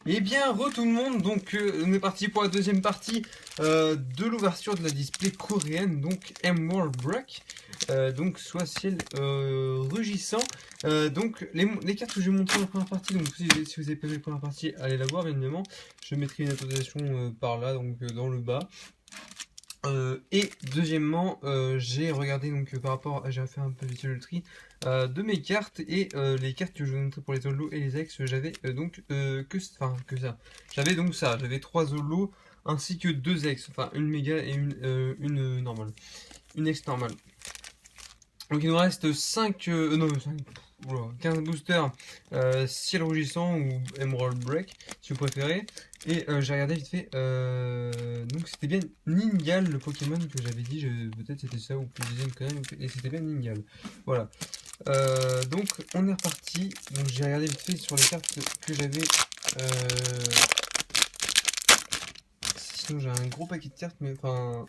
Eh bien, tout le monde, donc on est parti pour la deuxième partie de l'ouverture de la display coréenne, donc Emerald Break, donc soit ciel rugissant. Donc les cartes que je vais montrer en première partie, donc si vous avez pas vu la première partie, allez la voir évidemment. Je mettrai une autorisation par là, donc dans le bas. Et deuxièmement, j'ai regardé donc par rapport, j'ai fait un peu vite le tri de mes cartes et les cartes que je vous montrer pour les Zolo et les ex, j'avais donc que ça. J'avais donc ça, j'avais 3 Zolo ainsi que 2 ex, enfin une méga et une normale, une ex normale. Donc il nous reste 5, non 5, 15 boosters ciel rougissant ou Emerald Break si vous préférez. Et j'ai regardé vite fait, donc c'était bien Ningal le Pokémon que j'avais dit, peut-être c'était ça ou que je disais une connerie, et c'était bien Ningal. Voilà. Donc on est reparti, donc j'ai regardé vite fait sur les cartes que j'avais, sinon j'ai un gros paquet de cartes, mais enfin,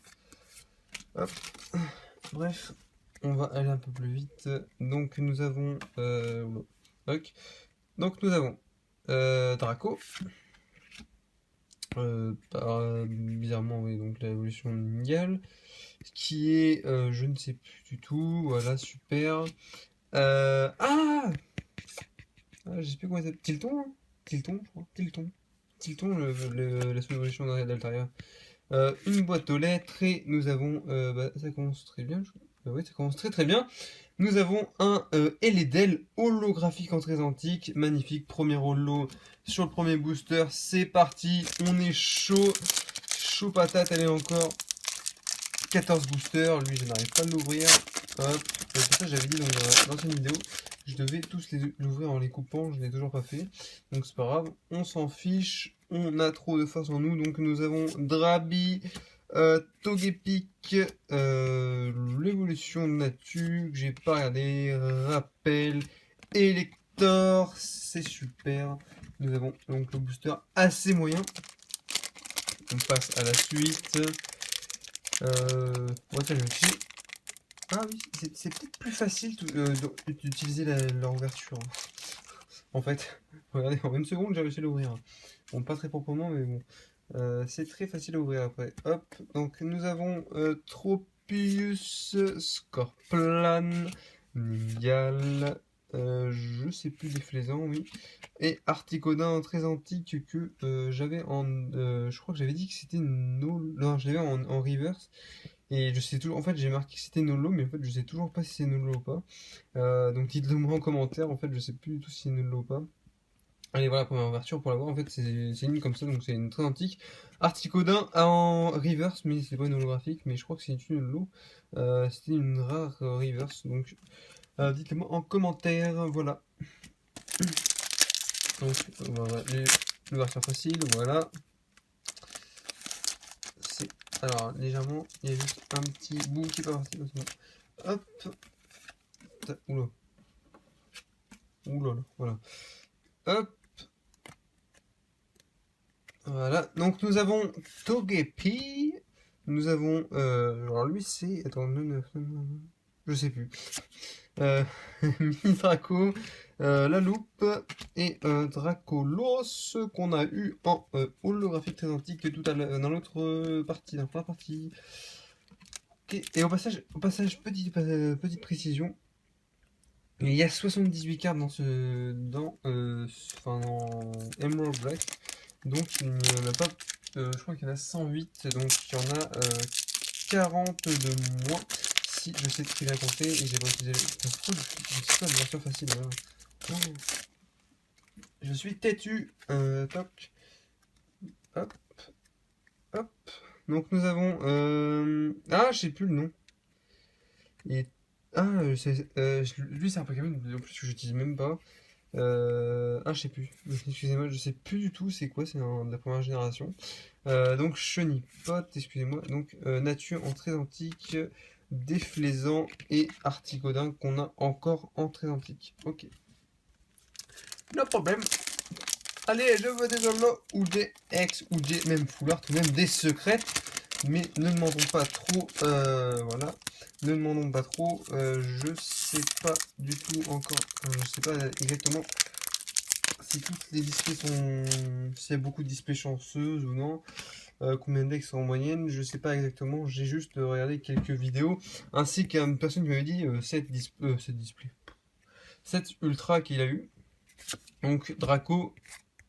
hop, bref. On va aller un peu plus vite. Donc nous avons ok. Donc nous avons Draco. Bizarrement oui, donc l'évolution mondiale. Qui est je ne sais plus du tout. Voilà, super. Je sais plus comment ça s'appelle. Tilton, hein. Tilton, je crois. Tilton. Tilton, la sous-évolution d'Altaria. Une boîte aux lettres et nous avons ça commence très bien. Oui, ça commence très très bien. Nous avons un Eledel holographique en très antique, magnifique, premier holo sur le premier booster, c'est parti, on est chaud, chaud patate, allez encore, 14 boosters, lui je n'arrive pas à l'ouvrir, hop, pour ça j'avais dit dans l'ancienne vidéo, je devais tous l'ouvrir en les coupant, je ne l'ai toujours pas fait, donc c'est pas grave, on s'en fiche, on a trop de force en nous, donc nous avons Drabi, Togepic, l'évolution de nature, que j'ai pas regardé, rappel, Elector, c'est super. Nous avons donc le booster assez moyen. On passe à la suite. Ouais, ça je suis. Ah oui, c'est peut-être plus facile d'utiliser leur ouverture. En fait, regardez, en une seconde j'ai réussi à l'ouvrir. Bon, pas très proprement, mais bon. C'est très facile à ouvrir après. Hop, donc nous avons Tropius, Scorplan, Ningal, je sais plus, Déflaisant, oui. Et Articodin très antique que j'avais en. Je crois que j'avais dit que c'était Nolo. Non, je l'avais en reverse. Et je sais toujours. En fait, j'ai marqué que c'était Nolo, mais en fait, je sais toujours pas si c'est Nolo ou pas. Donc dites-le moi en commentaire. En fait, je sais plus du tout si c'est Nolo ou pas. Allez, voilà la première ouverture pour l'avoir. En fait, c'est une comme ça, donc c'est une très antique. Articodin en reverse, mais c'est pas une holographique, mais je crois que c'est une holo. C'était une rare reverse, donc dites-le moi en commentaire. Voilà. Donc, voilà, l'ouverture facile, voilà. C'est. Alors, légèrement, il y a juste un petit bout qui est pas parti. Hop. Oula. Oula, voilà. Hop. Voilà, donc nous avons Togepi, nous avons, alors lui c'est, attends, je sais plus, Mini Draco, la loupe et Dracolos qu'on a eu en holographique très antique tout à l'heure dans l'autre partie, dans la première partie. Okay. Et au passage, petite précision, il y a 78 cartes dans Emerald Black. Donc il n'y en a pas, je crois qu'il y en a 108, donc il y en a 40 de moins, si je sais très bien compter, et j'ai pas utilisé c'est pas une version facile, voilà. Oh. Je suis têtu, toc, hop, hop, donc nous avons, je sais plus le nom, et, lui c'est un Pokémon, en plus que j'utilise même pas, je sais plus. Excusez-moi, je sais plus du tout c'est quoi, c'est de la première génération. Donc Chenipote, excusez-moi. Donc nature en très antique, Déflaisant et Articodin qu'on a encore en très antique. Ok. No problème. Allez, je veux des holos ou des ex ou des même foulard ou même des secrètes. Mais ne demandons pas trop. Voilà. Ne demandons pas trop. Je sais pas du tout encore. Je sais pas exactement si toutes les displays sont... S'il y a beaucoup de displays chanceuses ou non. Combien de decks sont en moyenne, je sais pas exactement. J'ai juste regardé quelques vidéos. Ainsi qu'une personne qui m'avait dit 7 displays. 7 ultra qu'il a eu. Donc Draco,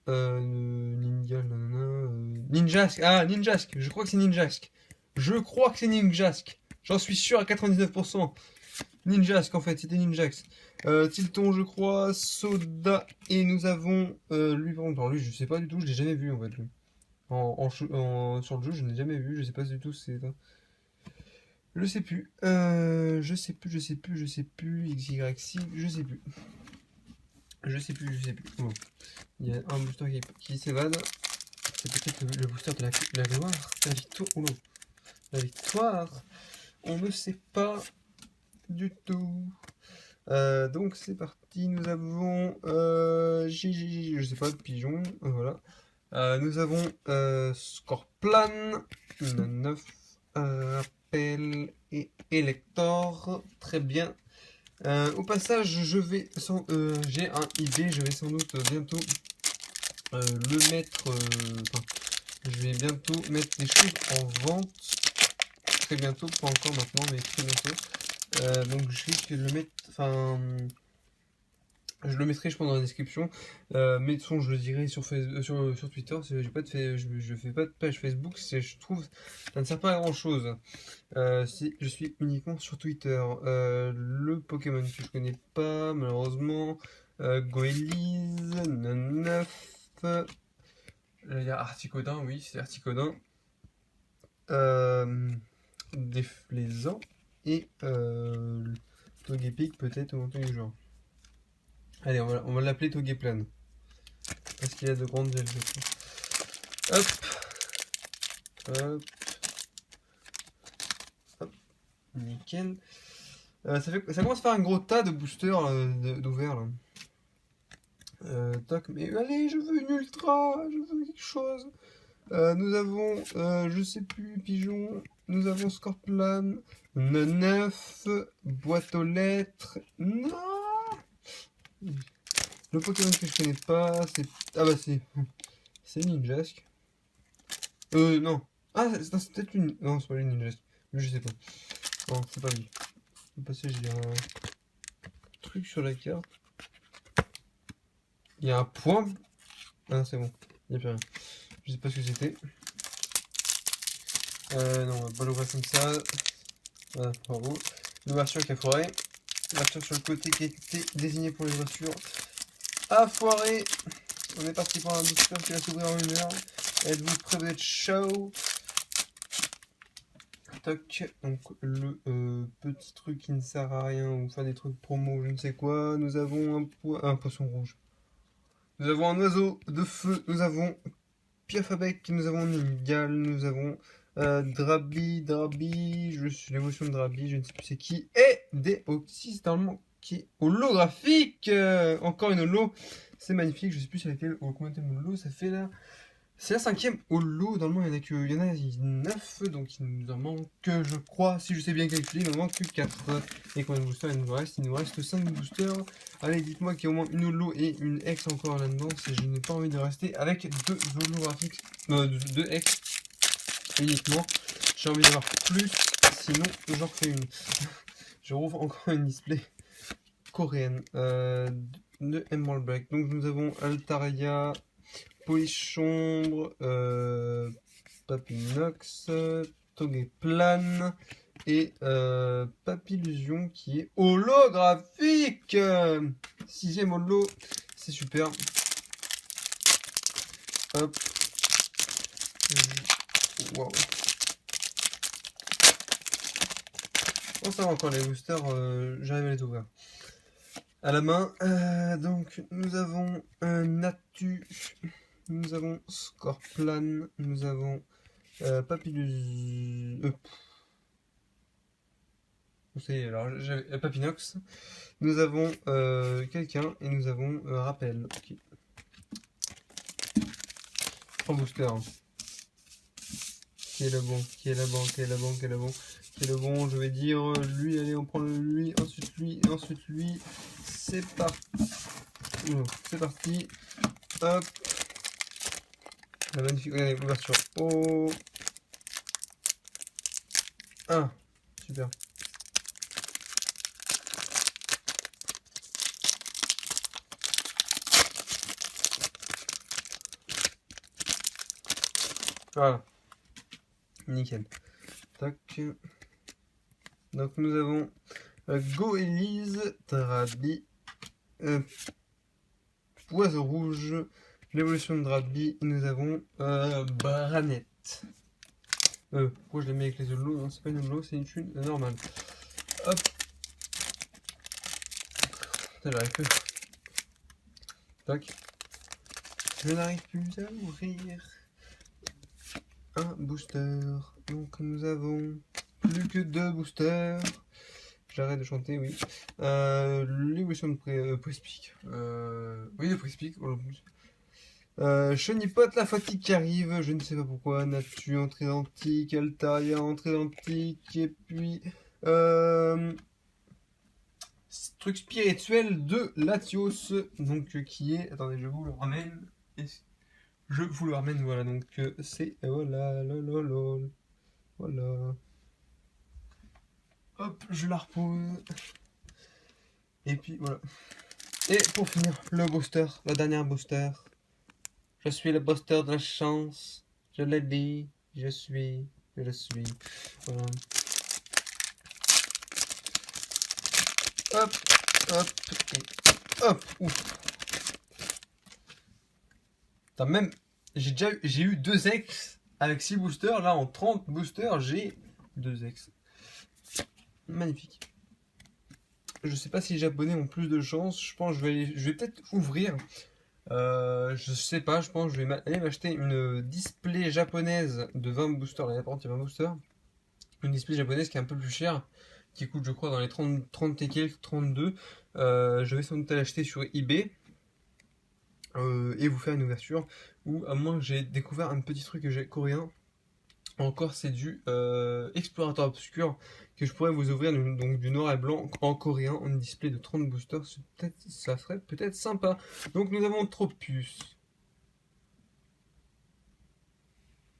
Ninja, nanana, Ninjask. Ah, Ninjask. Je crois que c'est Ninjask. Je crois que c'est Ninjask. J'en suis sûr à 99%. Ninjask en fait, c'était Ninjask. Tilton, je crois, Soda, et nous avons lui, par contre, lui, je sais pas du tout, je l'ai jamais vu en fait. Lui. Sur le jeu, je n'ai jamais vu, je sais pas du tout si c'est ça. Je sais plus, je sais plus, XYC, je sais plus. Je sais plus. Bon. Il y a un booster qui s'évade. C'est peut-être le booster de la gloire, la victoire. Oh non. La victoire, on ne sait pas du tout. Donc c'est parti, nous avons je sais pas, pigeon, voilà. Nous avons Scorplan, 9, Appel et Elector, très bien. Au passage, j'ai un idée, je vais sans doute bientôt le mettre, je vais bientôt mettre les choses en vente, très bientôt, pas encore maintenant, mais très bientôt. Donc je risque de le mettre, je le mettrai je pense dans la description, mais de toute façon je le dirai sur Twitter, je fais pas de page Facebook, je trouve ça ne sert pas à grand chose. Si je suis uniquement sur Twitter, le Pokémon que je connais pas malheureusement, Goélise, 9, il y a Articodin, oui c'est Articodin, Déflaisant et Togepic peut-être ou un truc du genre. Allez, on va l'appeler Togeplan. Parce qu'il a de grandes ailes. Hop. Hop. Hop. Nickel. Ça commence à faire un gros tas de boosters d'ouvert là. Toc, mais allez, je veux une ultra, je veux quelque chose. Nous avons, je sais plus, pigeon. Nous avons Scorplan. 9. Boîte aux lettres. Non. Le Pokémon que je connais pas, c'est... Ah bah c'est Ninjask. Non. Ah, c'est peut-être une... Non, c'est pas lui Ninjask. Je sais pas. Non, c'est pas lui. Le passage, il y a un truc sur la carte. Il y a un point. Ah, c'est bon. Il n'y a plus rien. Je sais pas ce que c'était. Non, on va pas l'ouvrir comme ça. Voilà, bravo. L'ouverture qui a foiré. L'ouverture sur le côté qui était désignée pour les ouvertures a foiré. On est parti pour un booster qui va s'ouvrir en 1 heure. Êtes-vous prêts? Vous êtes chaud? Toc. Donc le petit truc qui ne sert à rien, ou enfin des trucs promo, je ne sais quoi. Nous avons un poisson rouge. Nous avons un oiseau de feu. Nous avons Piafabec. Nous avons Ningal. Nous avons Drabi. Je suis l'émotion de Drabi. Je ne sais plus c'est qui. Et Deoxys normalement qui est holographique. Encore une holo. C'est magnifique. Je sais plus sur laquelle. Combien de holo ça fait là. C'est la 5e holo, normalement il y en a 9, donc il nous en manque, je crois, si je sais bien calculer, il nous manque que 4. Et combien de boosters il nous reste? Il nous reste 5 boosters. Allez, dites-moi qu'il y a au moins une holo et une ex encore là-dedans, si je n'ai pas envie de rester avec 2 holographiques, 2 ex uniquement. J'ai envie d'avoir plus, sinon j'en refais une. Je rouvre encore une display coréenne de Emerald Break. Donc nous avons Altaria, Polychombre, Papinox, Togeplan et Papillusion qui est holographique. 6e holo, c'est super. Hop. Wow. Bon, ça va encore les boosters, j'arrive à les ouvrir. À la main, donc nous avons Natu. Nous avons Scorplan, nous avons Papillus... alors Papinox, nous avons quelqu'un et nous avons Rappel. Okay. En booster. Hein. Qui est le bon? Qui est le bon? Je vais dire lui, allez on prend lui, ensuite lui, et ensuite lui. C'est parti. C'est parti. Hop. La magnifique, regardez, ouverture. Oh. Ah, super. Voilà. Nickel. Tac. Donc nous avons Goélise, Drabi, Oiseau Rouge, l'évolution de Drabi, et nous avons Branette. Pourquoi je l'ai mis avec les holos, hein, c'est pas une holo, c'est une thune normale. Hop. J'arrive plus. Tac. Je n'arrive plus à ouvrir un booster. Donc nous avons plus que 2 boosters. J'arrête de chanter, oui. L'évolution de Prespic. Oui, de Prespic. Chenipote, la fatigue qui arrive, je ne sais pas pourquoi. Natu, entrée identique. Altaria, entrée identique. Et puis... truc spirituel de Latios. Donc, qui est... Attendez, je vous le ramène. Je vous le ramène, voilà. Donc, c'est... Voilà, lololol. Voilà. Hop, je la repose. Et puis voilà. Et pour finir, le booster, le dernier booster. Je suis le booster de la chance. Je l'ai dit. Je le suis. Voilà. Hop, hop, et hop. Ouf. Putain, même, j'ai eu 2 ex avec 6 boosters. Là, en 30 boosters, j'ai 2 ex. Magnifique. Je sais pas si les japonais ont plus de chance. Je pense que je vais peut-être ouvrir. Je sais pas, je pense que je vais aller m'acheter une display japonaise de 20 boosters. Là, par contre, il y a 20 boosters. Une display japonaise qui est un peu plus chère, qui coûte, je crois, dans les 30 et quelques, 32. Je vais sans doute l'acheter sur eBay et vous faire une ouverture. Ou à moins que j'ai découvert un petit truc que j'ai coréen. Encore, c'est du Explorateur Obscur que je pourrais vous ouvrir, donc du noir et blanc en coréen, en display de 30 boosters. Ça serait peut-être sympa. Donc nous avons Tropus.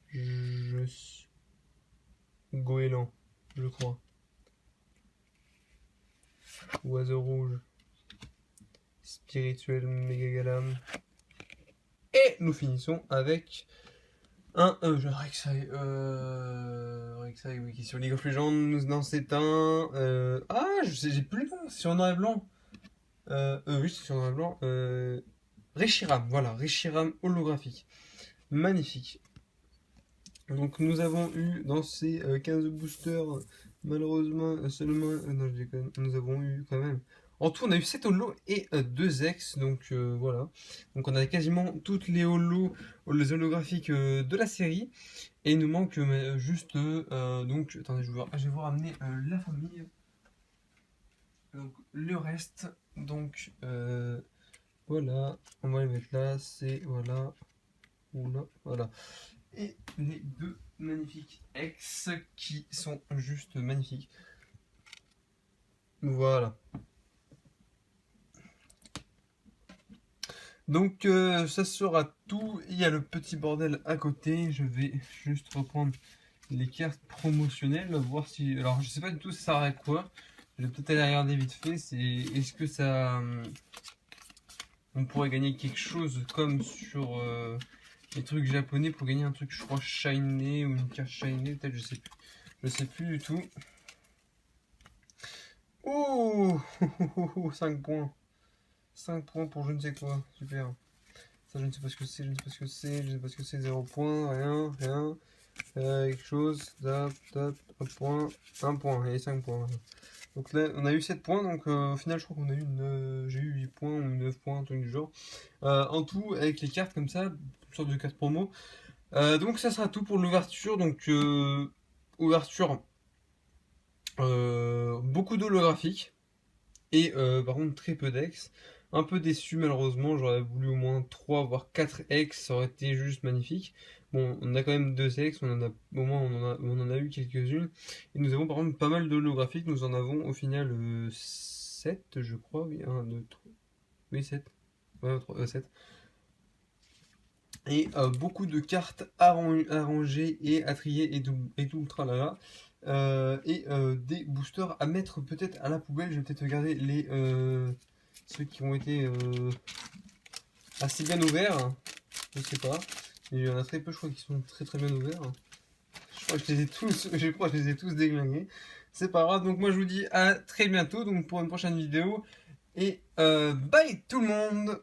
Je suis Goéland, je crois. Oiseau Rouge. Spirituel Megagalam. Et nous finissons avec un Rek'Sai, oui, qui est sur League of Legends. Non, c'est un. Je sais, j'ai plus le nom, c'est sur noir et blanc. Oui, c'est sur noir et blanc. Reshiram, voilà, Reshiram holographique. Magnifique. Donc, nous avons eu dans ces 15 boosters, malheureusement, seulement. Non, je déconne, nous avons eu quand même. En tout, on a eu 7 holos et 2 ex, donc voilà. Donc on a quasiment toutes les holos, les holographiques de la série. Et il nous manque juste, donc, attendez, je vais vous ramener la famille. Donc le reste, donc voilà, on va les mettre là, c'est voilà, voilà. Et les 2 magnifiques ex qui sont juste magnifiques. Voilà. Donc ça sera tout. Il y a le petit bordel à côté. Je vais juste reprendre les cartes promotionnelles, voir si... Alors je sais pas du tout ça sert à quoi. Je vais peut-être aller regarder vite fait. Est-ce que ça... On pourrait gagner quelque chose comme sur les trucs japonais pour gagner un truc, je crois, shiny ou une carte shiny, peut-être, je sais plus. Je sais plus du tout. Oh 5 points. 5 points pour je ne sais quoi. Super. Ça, je ne sais pas ce que c'est, je ne sais pas ce que c'est, je ne sais pas ce que c'est. 0 points, rien. Quelque chose, un point, 1 point et 5 points. Donc là, on a eu 7 points, donc au final, je crois qu'on a eu j'ai eu 8 points ou 9 points, un truc du genre. En tout, avec les cartes comme ça, une sorte de carte promo. Donc ça sera tout pour l'ouverture. Donc, ouverture, beaucoup d'holographiques. Et par contre, très peu d'ex. Un peu déçu malheureusement, j'aurais voulu au moins 3 voire 4 ex, ça aurait été juste magnifique. Bon, on a quand même 2 ex, au moins on en a eu quelques-unes. Et nous avons par contre pas mal d'holographiques, nous en avons au final 7 je crois, oui, 1, 2, 3, oui 7. Ouais, 3, 7. Et beaucoup de cartes arrangées et à trier et tout le tralala. Et des boosters à mettre peut-être à la poubelle. Je vais peut-être regarder ceux qui ont été assez bien ouverts. Je sais pas. Il y en a très peu, je crois, qui sont très très bien ouverts. Je crois que je les ai tous, je crois que je les ai tous déglingués. C'est pas grave. Donc moi je vous dis à très bientôt donc pour une prochaine vidéo. Et bye tout le monde!